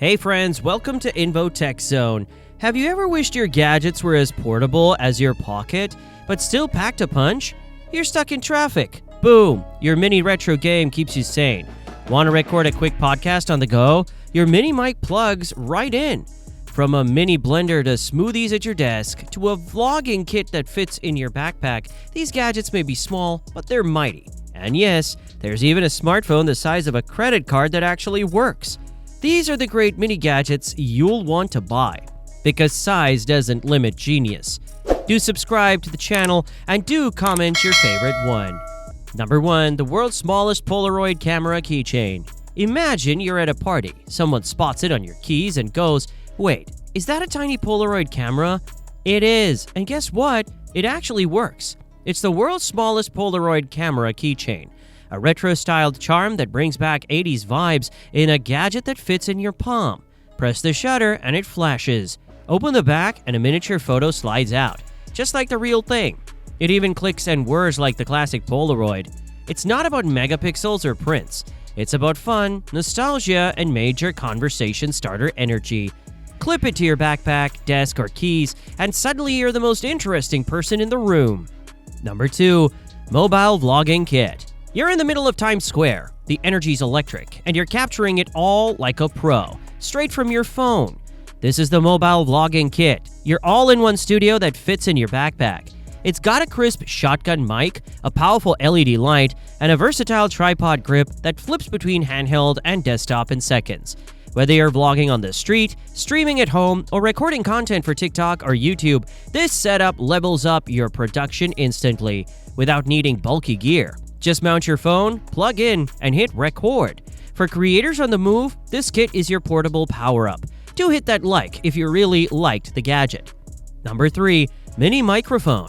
Hey friends, welcome to invotechzone. Have you ever wished your gadgets were as portable as your pocket, but still packed a punch? You're stuck in traffic. Boom! Your mini retro game keeps you sane. Want to record a quick podcast on the go? Your mini mic plugs right in. From a mini blender to smoothies at your desk, to a vlogging kit that fits in your backpack, these gadgets may be small, but they're mighty. And yes, there's even a smartphone the size of a credit card that actually works. These are the great mini gadgets you'll want to buy, because size doesn't limit genius. Do subscribe to the channel and do comment your favorite one. Number 1. The world's smallest Polaroid camera keychain. Imagine you're at a party, someone spots it on your keys and goes, "Wait, is that a tiny Polaroid camera?" It is, and guess what? It actually works. It's the world's smallest Polaroid camera keychain. A retro-styled charm that brings back 80s vibes in a gadget that fits in your palm. Press the shutter and it flashes. Open the back and a miniature photo slides out, just like the real thing. It even clicks and whirs like the classic Polaroid. It's not about megapixels or prints. It's about fun, nostalgia, and major conversation starter energy. Clip it to your backpack, desk, or keys, and suddenly you're the most interesting person in the room. Number 2. Mobile Vlogging Kit. You're in the middle of Times Square. The energy's electric, and you're capturing it all like a pro, straight from your phone. This is the Mobile Vlogging Kit, your all-in-one studio that fits in your backpack. It's got a crisp shotgun mic, a powerful LED light, and a versatile tripod grip that flips between handheld and desktop in seconds. Whether you're vlogging on the street, streaming at home, or recording content for TikTok or YouTube, this setup levels up your production instantly without needing bulky gear. Just mount your phone, plug in, and hit record. For creators on the move, this kit is your portable power-up. Do hit that like if you really liked the gadget. Number 3. Mini microphone.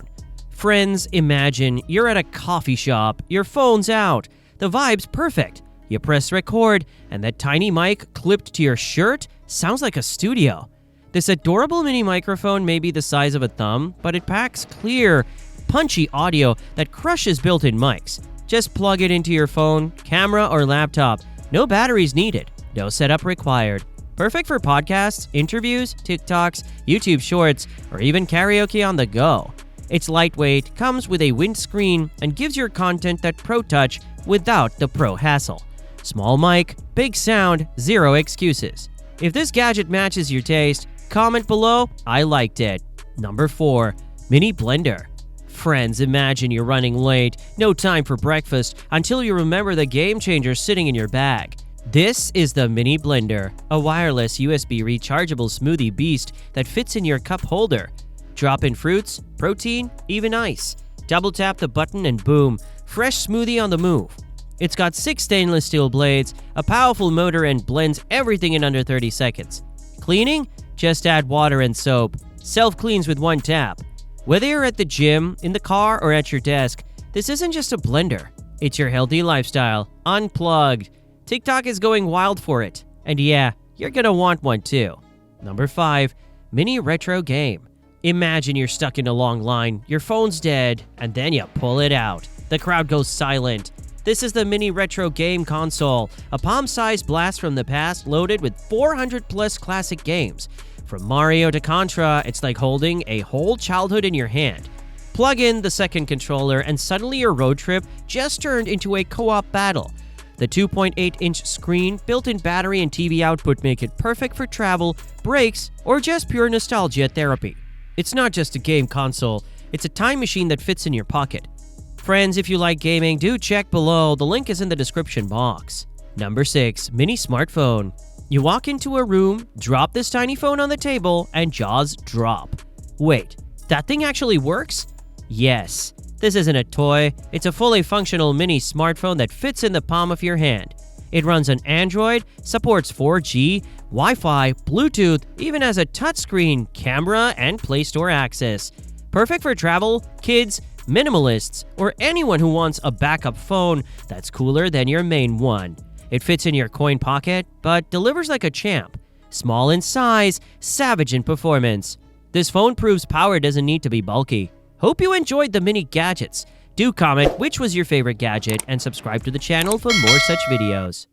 Friends, imagine you're at a coffee shop, your phone's out. The vibe's perfect. You press record, and that tiny mic clipped to your shirt sounds like a studio. This adorable mini microphone may be the size of a thumb, but it packs clear, punchy audio that crushes built-in mics. Just plug it into your phone, camera, or laptop. No batteries needed. No setup required. Perfect for podcasts, interviews, TikToks, YouTube Shorts, or even karaoke on the go. It's lightweight, comes with a windscreen, and gives your content that pro touch without the pro hassle. Small mic, big sound, zero excuses. If this gadget matches your taste, comment below, "I liked it." Number 4. Mini blender. Friends, imagine you're running late, no time for breakfast, until you remember the game changer sitting in your bag. This is the mini blender, a wireless USB rechargeable smoothie beast that fits in your cup holder. Drop in fruits, protein, even ice. Double tap the button and boom, fresh smoothie on the move. It's got 6 stainless steel blades, a powerful motor, and blends everything in under 30 seconds. Cleaning? Just add water and soap. Self-cleans with one tap. Whether you're at the gym, in the car, or at your desk, this isn't just a blender. It's your healthy lifestyle, unplugged. TikTok is going wild for it. And yeah, you're gonna want one too. Number 5. Mini retro game. Imagine you're stuck in a long line, your phone's dead, and then you pull it out. The crowd goes silent. This is the mini retro game console, a palm-sized blast from the past loaded with 400 plus classic games. From Mario to Contra, it's like holding a whole childhood in your hand. Plug in the second controller and suddenly your road trip just turned into a co-op battle. The 2.8-inch screen, built-in battery, and TV output make it perfect for travel, breaks, or just pure nostalgia therapy. It's not just a game console, it's a time machine that fits in your pocket. Friends, if you like gaming, do check below. The link is in the description box. Number 6. Mini smartphone. You walk into a room, drop this tiny phone on the table, and jaws drop. Wait, that thing actually works? Yes. This isn't a toy. It's a fully functional mini smartphone that fits in the palm of your hand. It runs on Android, supports 4G, Wi-Fi, Bluetooth, even has a touchscreen, camera, and Play Store access. Perfect for travel, kids, minimalists, or anyone who wants a backup phone that's cooler than your main one. It fits in your coin pocket, but delivers like a champ. Small in size, savage in performance. This phone proves power doesn't need to be bulky. Hope you enjoyed the mini gadgets. Do comment which was your favorite gadget and subscribe to the channel for more such videos.